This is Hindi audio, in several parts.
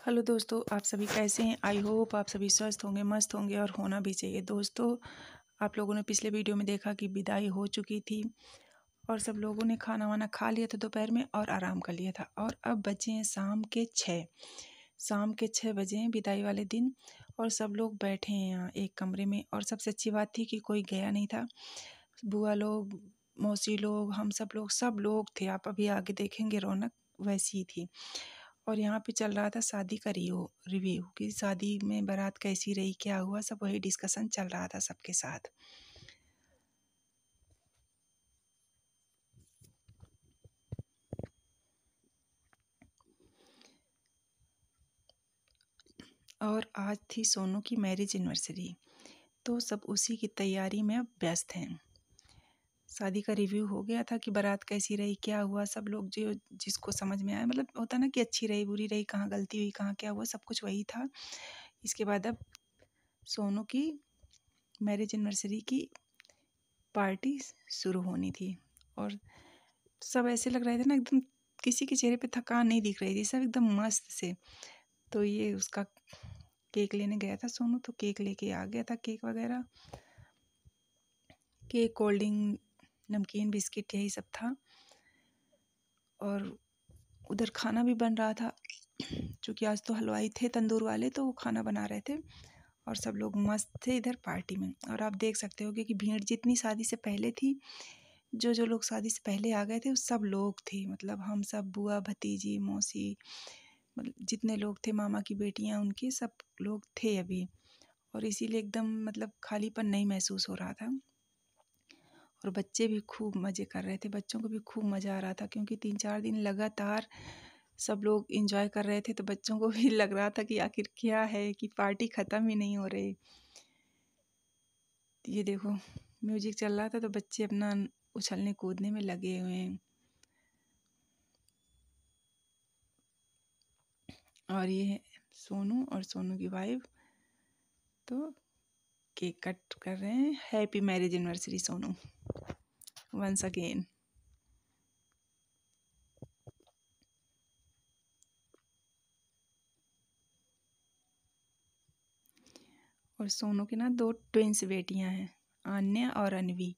हेलो दोस्तों, आप सभी कैसे हैं। आई होप आप सभी स्वस्थ होंगे, मस्त होंगे और होना भी चाहिए। दोस्तों, आप लोगों ने पिछले वीडियो में देखा कि विदाई हो चुकी थी और सब लोगों ने खाना वाना खा लिया था दोपहर में और आराम कर लिया था। और अब बचे हैं शाम के 6 बजे हैं विदाई वाले दिन। और सब लोग बैठे हैं यहाँ एक कमरे में। और सबसे अच्छी बात थी कि कोई गया नहीं था। बुआ लोग, मौसी लोग, हम सब लोग थे। आप अभी आगे देखेंगे, रौनक वैसी ही थी। और यहाँ पे चल रहा था शादी का रिव्यू कि शादी में बारात कैसी रही, क्या हुआ, सब वही डिस्कशन चल रहा था सबके साथ। और आज थी सोनू की मैरिज एनिवर्सरी, तो सब उसी की तैयारी में अब व्यस्त हैं। शादी का रिव्यू हो गया था कि बारात कैसी रही, क्या हुआ, सब लोग जो जिसको समझ में आया, मतलब होता ना कि अच्छी रही, बुरी रही, कहाँ गलती हुई, कहाँ क्या हुआ, सब कुछ वही था। इसके बाद अब सोनू की मैरिज एनिवर्सरी की पार्टी शुरू होनी थी। और सब ऐसे लग रहे थे ना, एकदम किसी के चेहरे पे थकान नहीं दिख रही थी, सब एकदम मस्त से। तो ये उसका केक लेने गया था सोनू, तो केक लेके आ गया था, केक वगैरह, केक, कोल्ड ड्रिंक, नमकीन, बिस्किट, यही सब था। और उधर खाना भी बन रहा था, क्योंकि आज तो हलवाई थे तंदूर वाले, तो वो खाना बना रहे थे और सब लोग मस्त थे इधर पार्टी में। और आप देख सकते हो कि भीड़ जितनी शादी से पहले थी, जो लोग शादी से पहले आ गए थे वो सब लोग थे। मतलब हम सब, बुआ, भतीजी, मौसी, मतलब जितने लोग थे, मामा की बेटियां, उनके सब लोग थे अभी। और इसीलिए एकदम मतलब खालीपन नहीं महसूस हो रहा था। और बच्चे भी खूब मज़े कर रहे थे, बच्चों को भी खूब मज़ा आ रहा था, क्योंकि 3-4 दिन लगातार सब लोग इंजॉय कर रहे थे। तो बच्चों को भी लग रहा था कि आखिर क्या है, कि पार्टी ख़त्म ही नहीं हो रही। ये देखो, म्यूजिक चल रहा था तो बच्चे अपना उछलने कूदने में लगे हुए हैं। और ये है सोनू और सोनू की वाइफ, तो केक कट कर रहे हैं। Happy marriage anniversary Sonu, once again. और सोनू की ना 2 ट्विंस बेटियां हैं, आन्या और अनवी।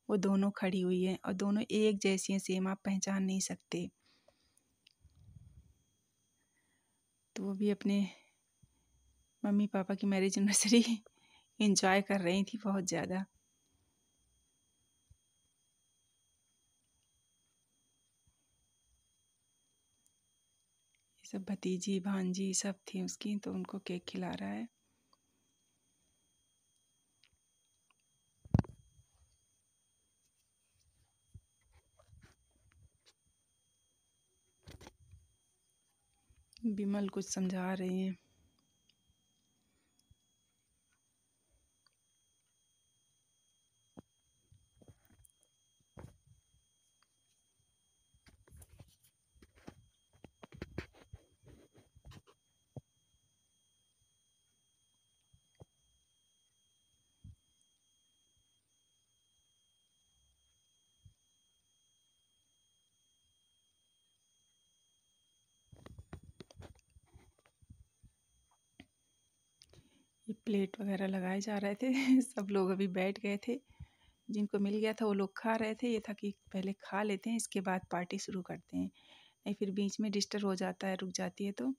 वो दोनों खड़ी हुई हैं और दोनों एक जैसी हैं, सेम, आप पहचान नहीं सकते। तो वो भी अपने मम्मी पापा की मैरिज एनिवर्सरी इंजॉय कर रही थी बहुत ज़्यादा। ये सब भतीजी भांजी सब थी उसकी, तो उनको केक खिला रहा है। विमल कुछ समझा रही हैं। ये प्लेट वगैरह लगाए जा रहे थे सब लोग अभी बैठ गए थे, जिनको मिल गया था वो लोग खा रहे थे। ये था कि पहले खा लेते हैं, इसके बाद पार्टी शुरू करते हैं, नहीं फिर बीच में डिस्टर्ब हो जाता है, रुक जाती है। तो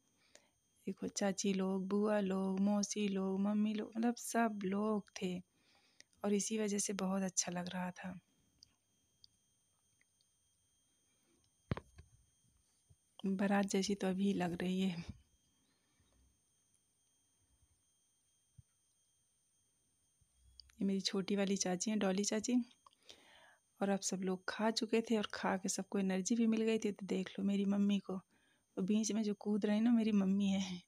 देखो, चाची लोग, बुआ लोग, मौसी लोग, मम्मी लोग, मतलब सब लोग थे। और इसी वजह से बहुत अच्छा लग रहा था। बारात जैसी तो अभी लग रही है। ये मेरी छोटी वाली चाची हैं, डॉली चाची। और अब सब लोग खा चुके थे और खा के सबको एनर्जी भी मिल गई थी। तो देख लो मेरी मम्मी को, तो बीच में जो कूद रही ना, मेरी मम्मी है,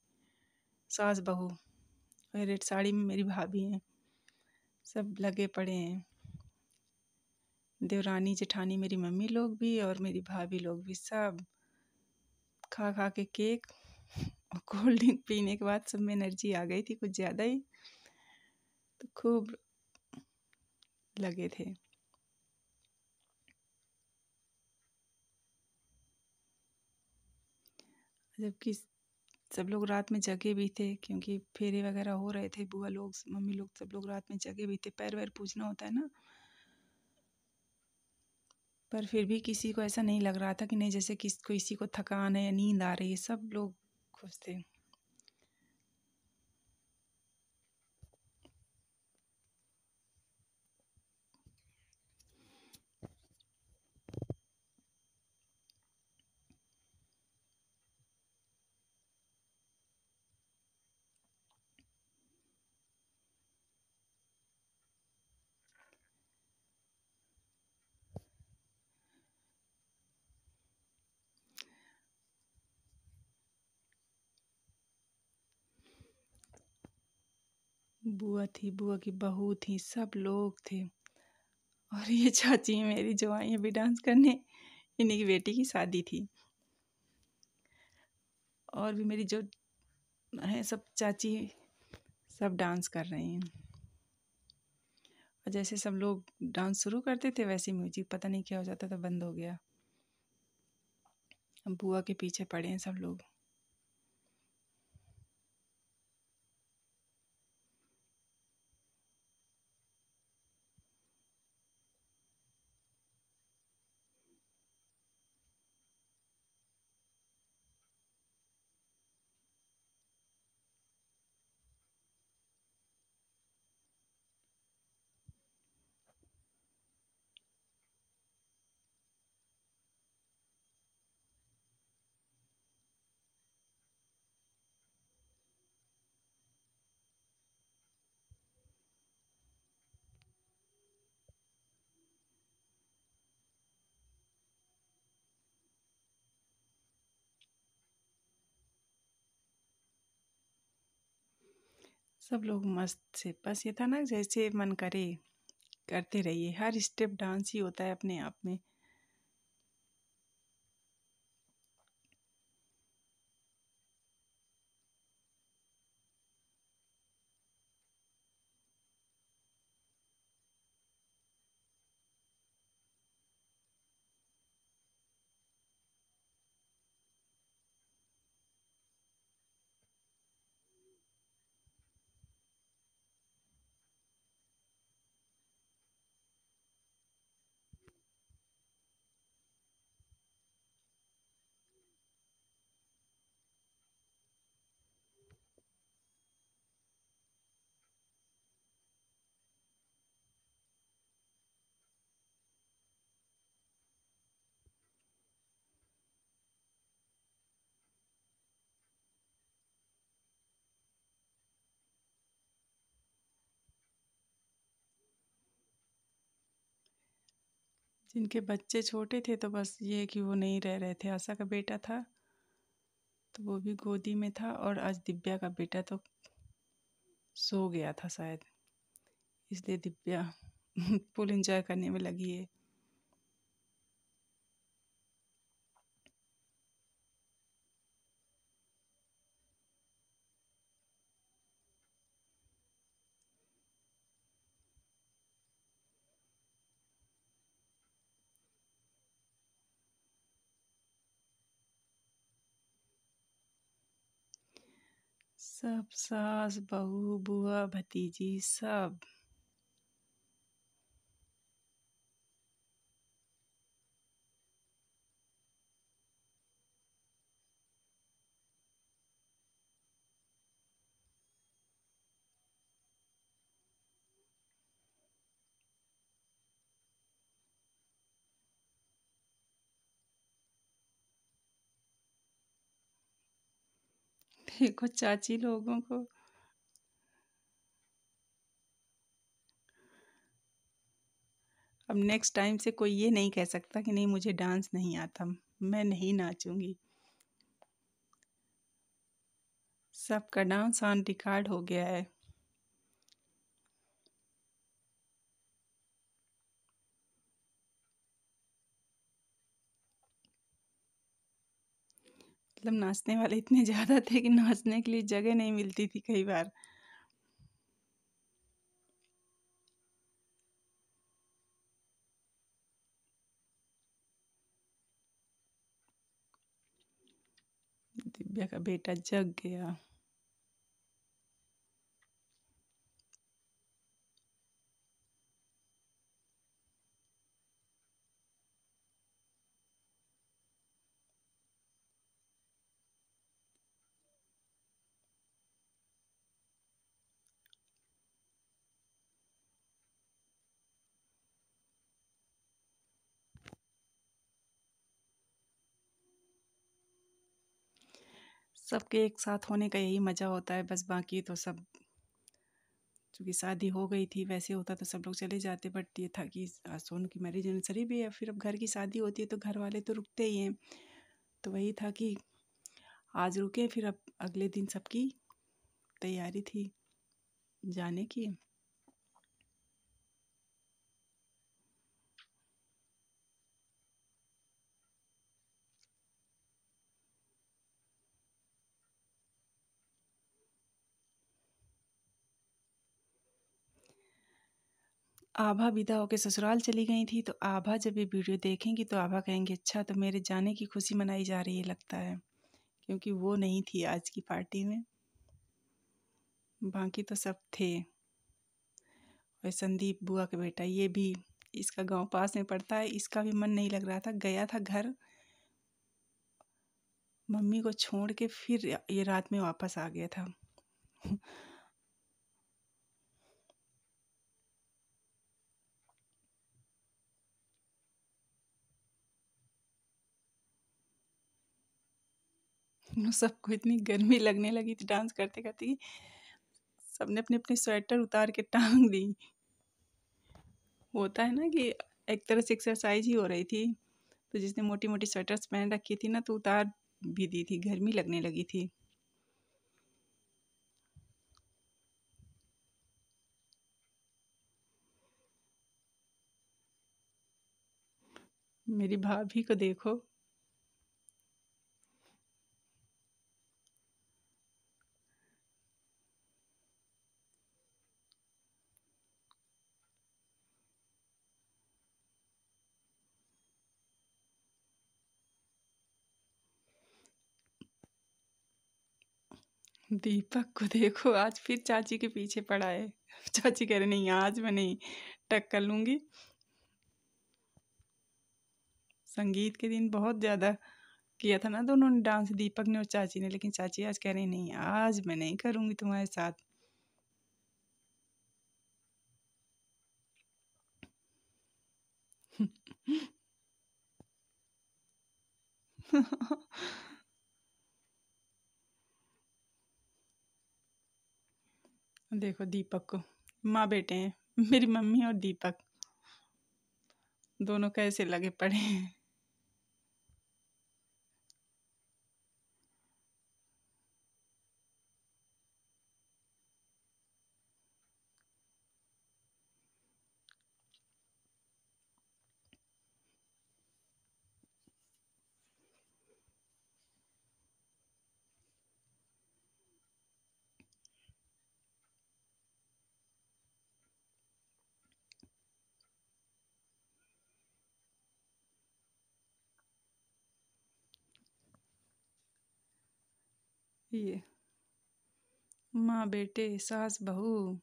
सास बहू। और रेड साड़ी में मेरी भाभी हैं, सब लगे पड़े हैं। देवरानी जेठानी मेरी मम्मी लोग भी और मेरी भाभी लोग भी, सब खा खा के केक और कोल्ड ड्रिंक पीने के बाद सब में एनर्जी आ गई थी कुछ ज़्यादा ही, तो खूब लगे थे। जबकि सब लोग रात में जगे भी थे क्योंकि फेरे वगैरह हो रहे थे। बुआ लोग, मम्मी लोग, सब लोग रात में जगे भी थे। पैर वैर पूजना होता है ना, पर फिर भी किसी को ऐसा नहीं लग रहा था कि नहीं जैसे किसी को थकान है या नींद आ रही है। सब लोग खुश थे। बुआ थी, बुआ की बहू थी, सब लोग थे। और ये चाची मेरी जो आई अभी डांस करने, इन्हीं की बेटी की शादी थी। और भी मेरी जो है सब चाची, सब डांस कर रहे हैं। और जैसे सब लोग डांस शुरू करते थे वैसे म्यूजिक पता नहीं क्या हो जाता था, बंद हो गया। अब बुआ के पीछे पड़े हैं सब लोग। सब लोग मस्त से, बस ये था ना जैसे मन करे करते रहिए। हर स्टेप डांस ही होता है अपने आप में। जिनके बच्चे छोटे थे तो बस ये कि वो नहीं रह रहे थे। आशा का बेटा था तो वो भी गोदी में था, और आज दिव्या का बेटा तो सो गया था शायद, इसलिए दिव्या फुल एंजॉय करने में लगी है। सब सास बहू बुआ भतीजी सब। देखो चाची लोगों को, अब नेक्स्ट टाइम से कोई ये नहीं कह सकता कि नहीं मुझे डांस नहीं आता, मैं नहीं नाचूंगी। सबका डांस ऑन रिकॉर्ड हो गया है। मतलब नाचने वाले इतने ज़्यादा थे कि नाचने के लिए जगह नहीं मिलती थी कई बार। दिव्या का बेटा जग गया। सबके एक साथ होने का यही मज़ा होता है बस, बाकी तो सब चूँकि शादी हो गई थी, वैसे होता तो सब लोग चले जाते, बट ये था कि सोनू की मैरिज एनिवर्सरी भी है, फिर अब घर की शादी होती है तो घर वाले तो रुकते ही हैं। तो वही था कि आज रुके, फिर अब अगले दिन सबकी तैयारी थी जाने की। आभा विदा होके ससुराल चली गई थी, तो आभा जब ये वीडियो देखेंगी तो आभा कहेंगी अच्छा तो मेरे जाने की खुशी मनाई जा रही है लगता है, क्योंकि वो नहीं थी आज की पार्टी में, बाकी तो सब थे। और संदीप बुआ का बेटा ये भी, इसका गांव पास में पड़ता है, इसका भी मन नहीं लग रहा था, गया था घर मम्मी को छोड़ के, फिर ये रात में वापस आ गया था। सबको इतनी गर्मी लगने लगी थी डांस करते करते कि सबने अपने अपने स्वेटर उतार के टांग दी। होता है ना कि एक तरह से एक्सरसाइज ही हो रही थी, तो जिसने मोटी मोटी स्वेटर्स पहन रखी थी ना तो उतार भी दी थी, गर्मी लगने लगी थी। मेरी भाभी को देखो, दीपक को देखो, आज फिर चाची के पीछे पड़ा है। चाची कह रहे नहीं आज मैं नहीं, टक्कर लूंगी। संगीत के दिन बहुत ज़्यादा किया था ना दोनों ने डांस, दीपक ने और चाची ने, लेकिन चाची आज कह रही नहीं आज मैं नहीं करूँगी तुम्हारे साथ। देखो दीपक को, माँ बेटे हैं मेरी मम्मी और दीपक, दोनों कैसे लगे पड़े हैं। ये माँ बेटे सास बहू,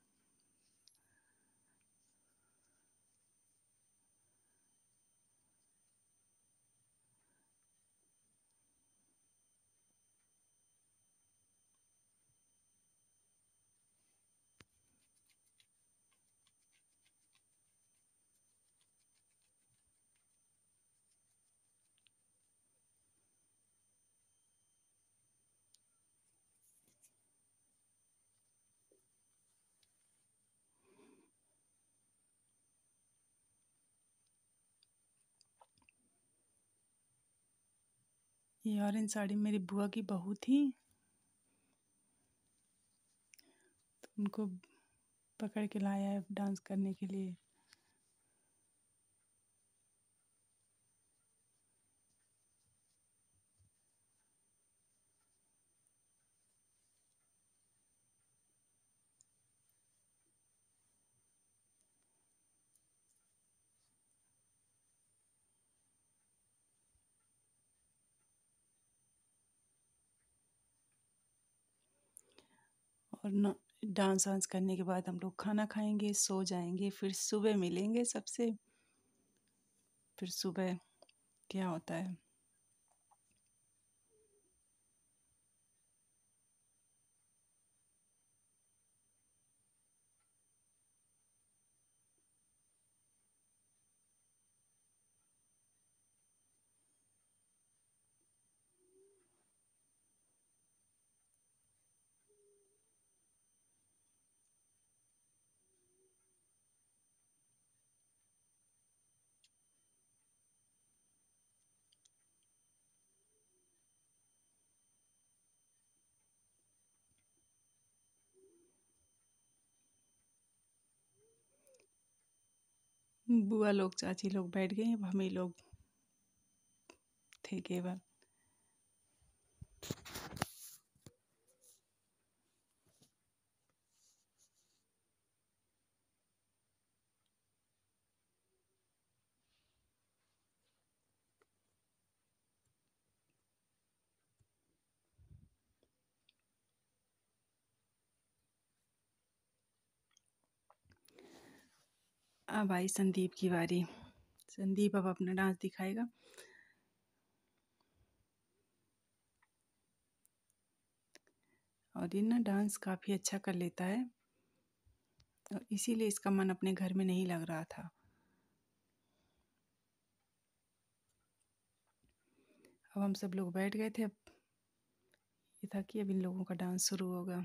ये ऑरेंज साड़ी मेरी बुआ की बहू थी, तो उनको पकड़ के लाया है डांस करने के लिए। और न डांस वांस करने के बाद हम लोग खाना खाएंगे, सो जाएंगे, फिर सुबह मिलेंगे सबसे। फिर सुबह क्या होता है। बुआ लोग चाची लोग बैठ गए, अब हम ही लोग थे केवल। अब आई संदीप की बारी। संदीप अब अपना डांस दिखाएगा। और ये ना डांस काफ़ी अच्छा कर लेता है, और इसीलिए इसका मन अपने घर में नहीं लग रहा था। अब हम सब लोग बैठ गए थे। अब ये था कि अब इन लोगों का डांस शुरू होगा।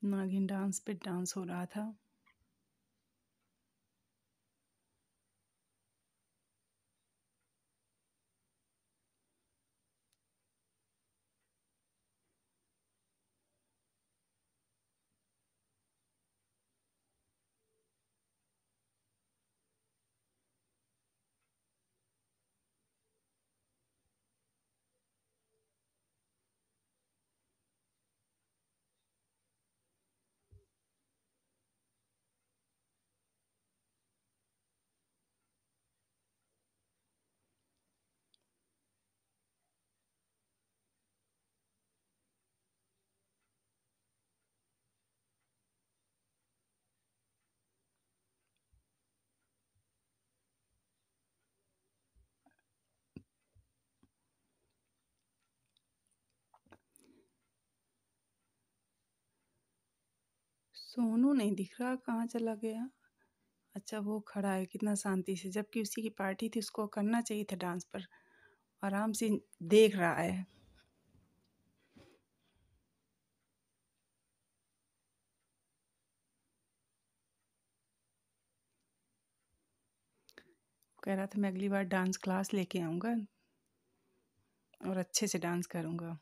नागिन डांस पे डांस हो रहा था। सोनू नहीं दिख रहा, कहाँ चला गया। अच्छा वो खड़ा है कितना शांति से, जबकि उसी की पार्टी थी, उसको करना चाहिए था डांस, पर आराम से देख रहा है। कह रहा था मैं अगली बार डांस क्लास लेके आऊँगा और अच्छे से डांस करूँगा।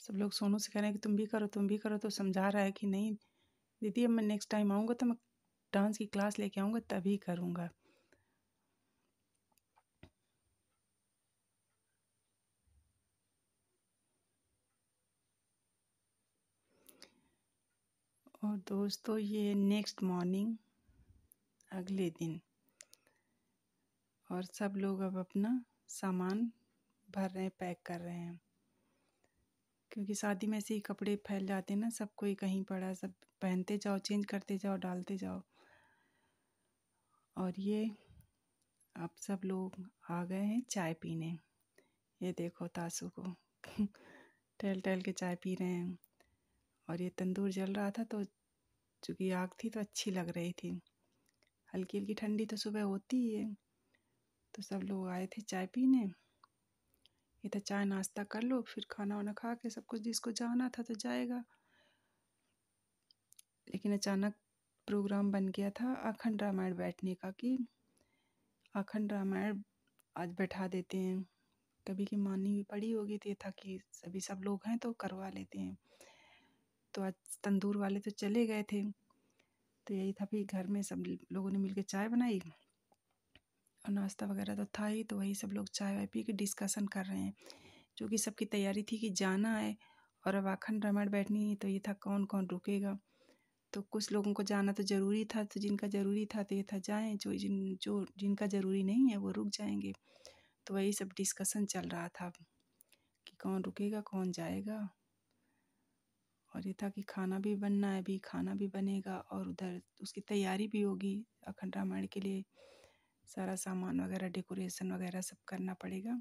सब लोग सोनू से कह रहे हैं कि तुम भी करो, तुम भी करो, तो समझा रहा है कि नहीं दीदी, अब मैं नेक्स्ट टाइम आऊँगा तो मैं डांस की क्लास लेके आऊँगा तभी करूँगा। और दोस्तों ये नेक्स्ट मॉर्निंग, अगले दिन और सब लोग अब अपना सामान भर रहे हैं, पैक कर रहे हैं, क्योंकि शादी में ऐसे ही कपड़े फैल जाते हैं ना, सब कोई कहीं पड़ा, सब पहनते जाओ, चेंज करते जाओ, डालते जाओ। और ये अब सब लोग आ गए हैं चाय पीने। ये देखो तासू को टहल टहल के चाय पी रहे हैं। और ये तंदूर जल रहा था, तो चूँकि आग थी तो अच्छी लग रही थी। हल्की हल्की ठंडी तो सुबह होती ही है। तो सब लोग आए थे चाय पीने। ये तो चाय नाश्ता कर लो, फिर खाना वाना खा के सब कुछ जिसको जाना था तो जाएगा। लेकिन अचानक प्रोग्राम बन गया था अखंड रामायण बैठने का, कि अखंड रामायण आज बैठा देते हैं। कभी की मानी भी पड़ी होगी, तो ये था कि सभी सब लोग हैं तो करवा लेते हैं। तो आज तंदूर वाले तो चले गए थे, तो यही था भी घर में सब लोगों ने मिलकर चाय बनाई और नाश्ता वगैरह तो था ही। तो वही सब लोग चाय वाय पी के डिस्कशन कर रहे हैं, जो कि सबकी तैयारी थी कि जाना है और अब अखंड रामायण बैठनी है। तो ये था कौन कौन रुकेगा। तो कुछ लोगों को जाना तो ज़रूरी था, तो जिनका ज़रूरी था तो ये था जाएँ, जो जिनका ज़रूरी नहीं है वो रुक जाएंगे। तो वही सब डिस्कशन चल रहा था कि कौन रुकेगा कौन जाएगा। और ये था कि खाना भी बनना है, अभी खाना भी बनेगा और उधर उसकी तैयारी भी होगी अखंड रामायण के लिए। सारा सामान वगैरह, डेकोरेशन वगैरह सब करना पड़ेगा।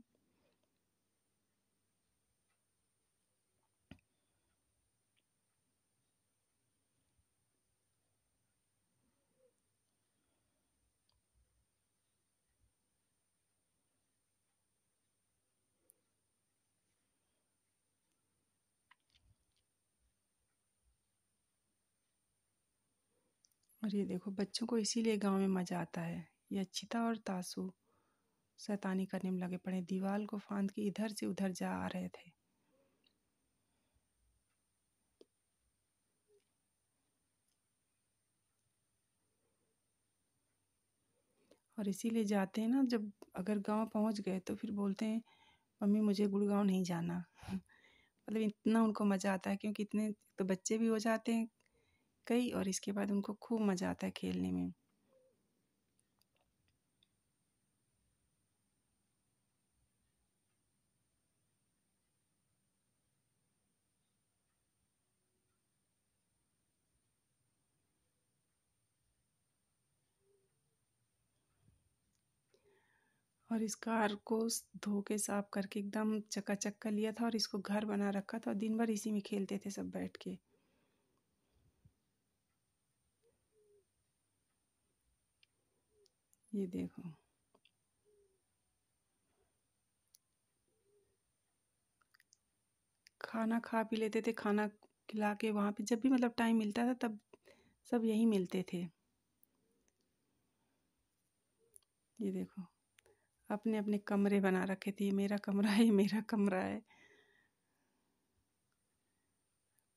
और ये देखो बच्चों को इसीलिए गांव में मज़ा आता है। ये अक्षिता और तासु शैतानी करने में लगे पड़े, दीवार को फांद के इधर से उधर जा आ रहे थे। और इसीलिए जाते हैं ना, जब अगर गांव पहुंच गए तो फिर बोलते हैं मम्मी मुझे गुड़गांव नहीं जाना। मतलब इतना उनको मज़ा आता है, क्योंकि इतने तो बच्चे भी हो जाते हैं कई, और इसके बाद उनको खूब मज़ा आता है खेलने में। और इस कार को धो के साफ करके एकदम चकाचक कर लिया था, और इसको घर बना रखा था, और दिन भर इसी में खेलते थे सब बैठ के। ये देखो खाना खा पी लेते थे, खाना खिला के वहाँ पे जब भी मतलब टाइम मिलता था तब सब यहीं मिलते थे। ये देखो अपने अपने कमरे बना रखे थे, ये मेरा कमरा है, ये मेरा कमरा है।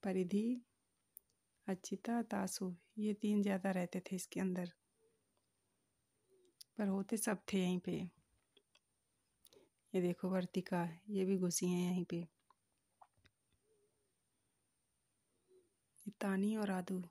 परिधि, अचिता, तासु, ये तीन ज़्यादा रहते थे इसके अंदर, पर होते सब थे यहीं पे। ये देखो वर्तिका, ये भी घुसी हैं यहीं पे। ये तानी और आदू।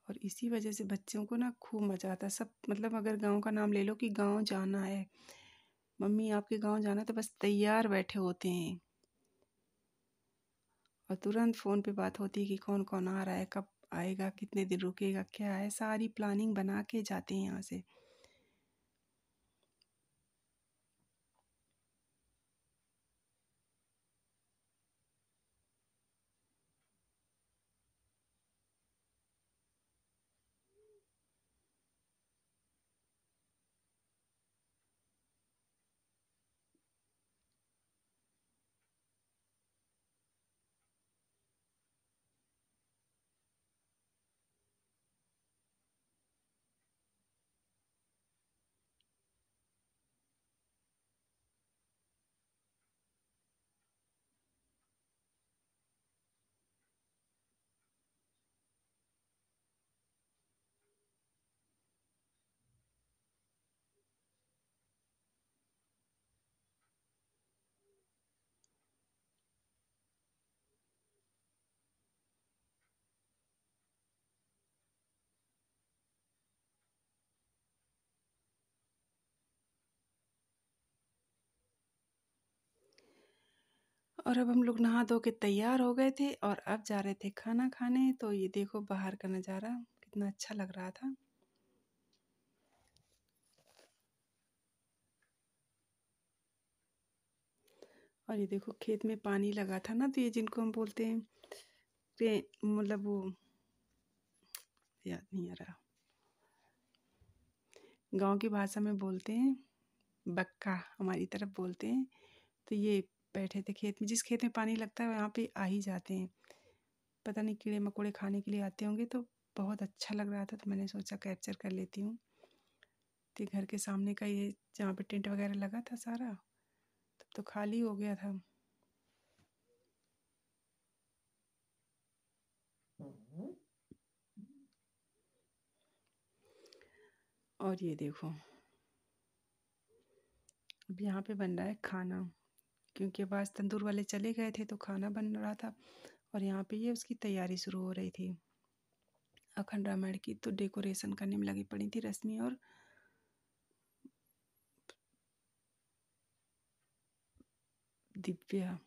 और इसी वजह से बच्चों को ना खूब मज़ा आता है। सब मतलब अगर गांव का नाम ले लो कि गांव जाना है, मम्मी आपके गांव जाना है, तो बस तैयार बैठे होते हैं और तुरंत फ़ोन पे बात होती है कि कौन कौन आ रहा है, कब आएगा, कितने दिन रुकेगा, क्या है, सारी प्लानिंग बना के जाते हैं यहाँ से। और अब हम लोग नहा धो के तैयार हो गए थे और अब जा रहे थे खाना खाने। तो ये देखो बाहर का नज़ारा कितना अच्छा लग रहा था। और ये देखो खेत में पानी लगा था ना, तो ये जिनको हम बोलते हैं मतलब वो याद नहीं आ रहा, गांव की भाषा में बोलते हैं बक्का, हमारी तरफ बोलते हैं। तो ये बैठे थे खेत में, जिस खेत में पानी लगता है वहाँ पे आ ही जाते हैं। पता नहीं कीड़े मकोड़े खाने के लिए आते होंगे। तो बहुत अच्छा लग रहा था, तो मैंने सोचा कैप्चर कर लेती हूँ। तो घर के सामने का ये जहाँ पे टेंट वगैरह लगा था सारा, तब तो खाली हो गया था। और ये देखो अब यहाँ पे बन रहा है खाना, क्योंकि अब आज तंदूर वाले चले गए थे तो खाना बन रहा था। और यहाँ पे ये उसकी तैयारी शुरू हो रही थी। अखंड रामायण की तो डेकोरेशन करने में लगी पड़ी थी रश्मि और दिव्या।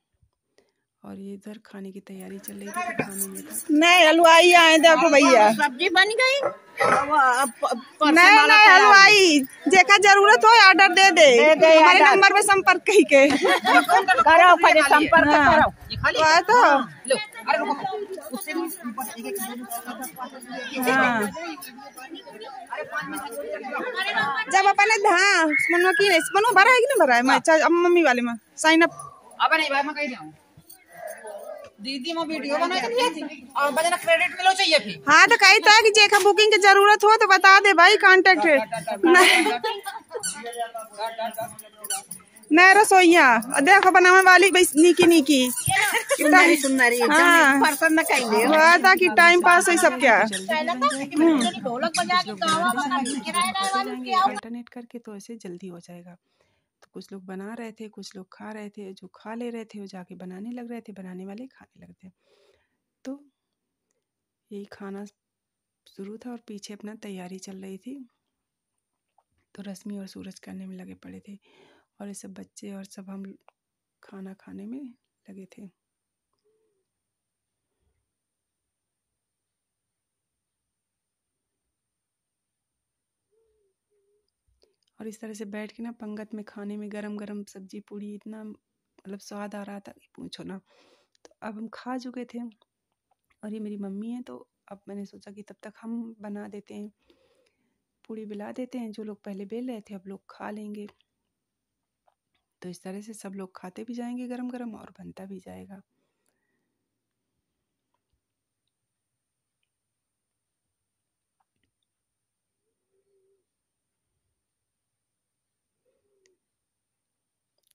और ये इधर खाने की तैयारी चल रही थी, तो खाने में था नहीं हलवाई आए देखो भैया, सब्जी बन गई। नहीं नहीं हलवाई जेका जरूरत हो ऑर्डर दे दे हमारे नंबर पे संपर्क कही के करो, संपर्क करो। तो जब अपने हाँ मनो की मनो भरा है कि नहीं भरा है, मैं मम्मी वाले में साइन अप अब नहीं भाई मैं कही जाऊँ दीदी मैं वीडियो बना के दिया थी और बजना क्रेडिट मिलो चाहिए फिर। हाँ तो कही था कि जेका बुकिंग की जरूरत हो तो बता दे भाई, कांटेक्ट नहीं रसोईया देखो बनाने वाली नीकी नीकी सुंदरी हाँ पर्सन न कहीं ताकि टाइम पास हो सब क्या ढोलक बजा के अल्टरनेट करके, तो ऐसे जल्दी हो जाएगा। तो कुछ लोग बना रहे थे, कुछ लोग खा रहे थे, जो खा ले रहे थे वो जाके बनाने लग रहे थे, बनाने वाले खाने लग थे। तो यही खाना शुरू था और पीछे अपना तैयारी चल रही थी। तो रश्मि और सूरज करने में लगे पड़े थे और ये सब बच्चे और सब हम खाना खाने में लगे थे। और इस तरह से बैठ के ना पंगत में खाने में गरम गरम सब्जी पूड़ी इतना मतलब स्वाद आ रहा था कि पूछो ना। तो अब हम खा चुके थे और ये मेरी मम्मी है, तो अब मैंने सोचा कि तब तक हम बना देते हैं, पूड़ी बिला देते हैं। जो लोग पहले बेल रहे थे अब लोग खा लेंगे। तो इस तरह से सब लोग खाते भी जाएंगे गरम गरम और बनता भी जाएगा।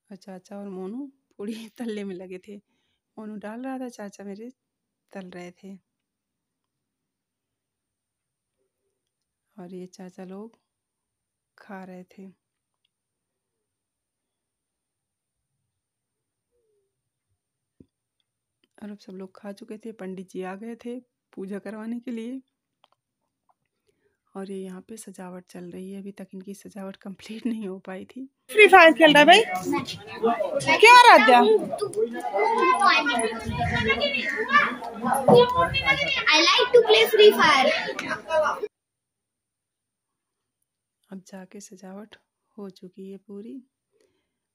और चाचा और मोनू पूड़ी तलने में लगे थे। मोनू डाल रहा था, चाचा मेरे तल रहे थे। और ये चाचा लोग खा रहे थे। और अब सब लोग खा चुके थे, पंडित जी आ गए थे पूजा करवाने के लिए। और ये यहाँ पे सजावट चल रही है, अभी तक इनकी सजावट कंप्लीट नहीं हो पाई थी। फ्री फायर खेल रहा है भाई, क्यों राजा I like to play Free Fire. अब जाके सजावट हो चुकी है पूरी।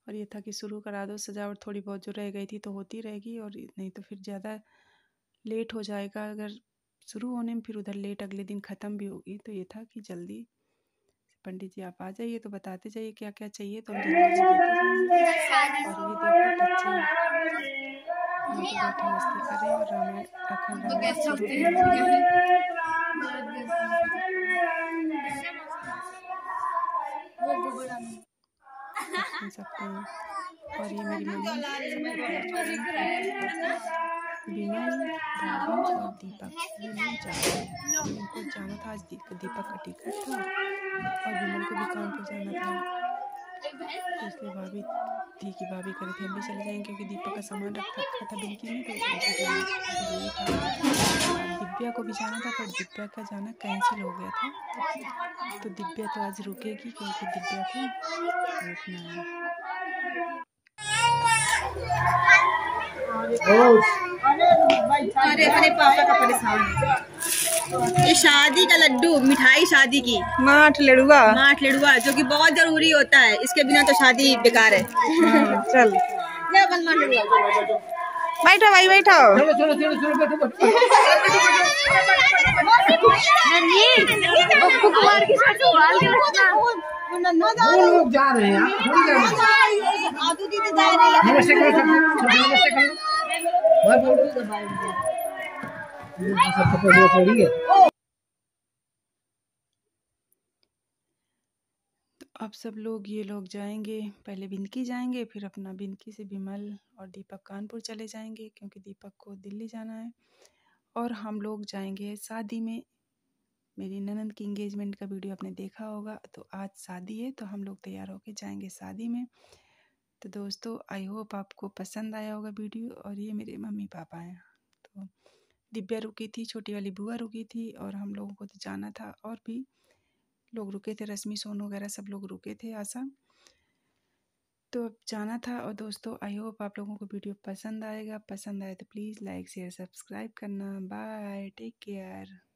और ये था कि शुरू करा दो सजावट, थोड़ी बहुत जो रह गई थी तो होती रहेगी, और नहीं तो फिर ज़्यादा लेट हो जाएगा अगर शुरू होने में, फिर उधर लेट अगले दिन ख़त्म भी होगी। तो ये था कि जल्दी पंडित जी आप आ जाइए तो बताते जाइए क्या क्या चाहिए, तो हम जल्दी देते जाएंगे। और ये देखो बच्चे यहाँ पे बैठे मस्ती कर रहे हैं और रामायण अखंड रामायण शुरू सुन सकते हैं। और ये मेरी मम्मी विमल, भाभी और दीपक, ये लोग जा रहे हैं। इनको जाना था, आज दीपक का टिकट था और विमल को भी कानपुर जाना था। तो इसलिए भाभी थी कि भाभी करे थे हम भी चले जाएंगे, क्योंकि दीपक का सामान रखा था बिल्की में, तो उनको जरूरी था। दिव्या को भी जाना था पर दिव्या का जाना कैंसिल हो गया था। तो दिव्या तो आज रुकेगी क्योंकि दिव्या को रुकना है। अरे अपने पापा का परेशान। ये शादी का लड्डू, मिठाई शादी की, माठ लड़ुआ जो कि बहुत जरूरी होता है, इसके बिना तो शादी बेकार है। चल बैठो भाई बैठो। लोग जा रहे हैं अब सब लोग ये लोग जाएंगे, पहले बिनकी जाएंगे, फिर अपना बिनकी से विमल और दीपक कानपुर चले जाएंगे क्योंकि दीपक को दिल्ली जाना है। और हम लोग जाएंगे शादी में। मेरी ननंद की इंगेजमेंट का वीडियो आपने देखा होगा, तो आज शादी है तो हम लोग तैयार होके जाएंगे शादी में। तो दोस्तों आई होप आपको पसंद आया होगा वीडियो। और ये मेरे मम्मी पापा हैं। तो दिव्या रुकी थी, छोटी वाली बुआ रुकी थी, और हम लोगों को तो जाना था और भी लोग रुके थे, रश्मि सोनू वगैरह सब लोग रुके थे, आशा। तो अब जाना था। और दोस्तों आई होप आप लोगों को वीडियो पसंद आएगा। पसंद आए तो प्लीज़ लाइक शेयर सब्सक्राइब करना। Bye, take care.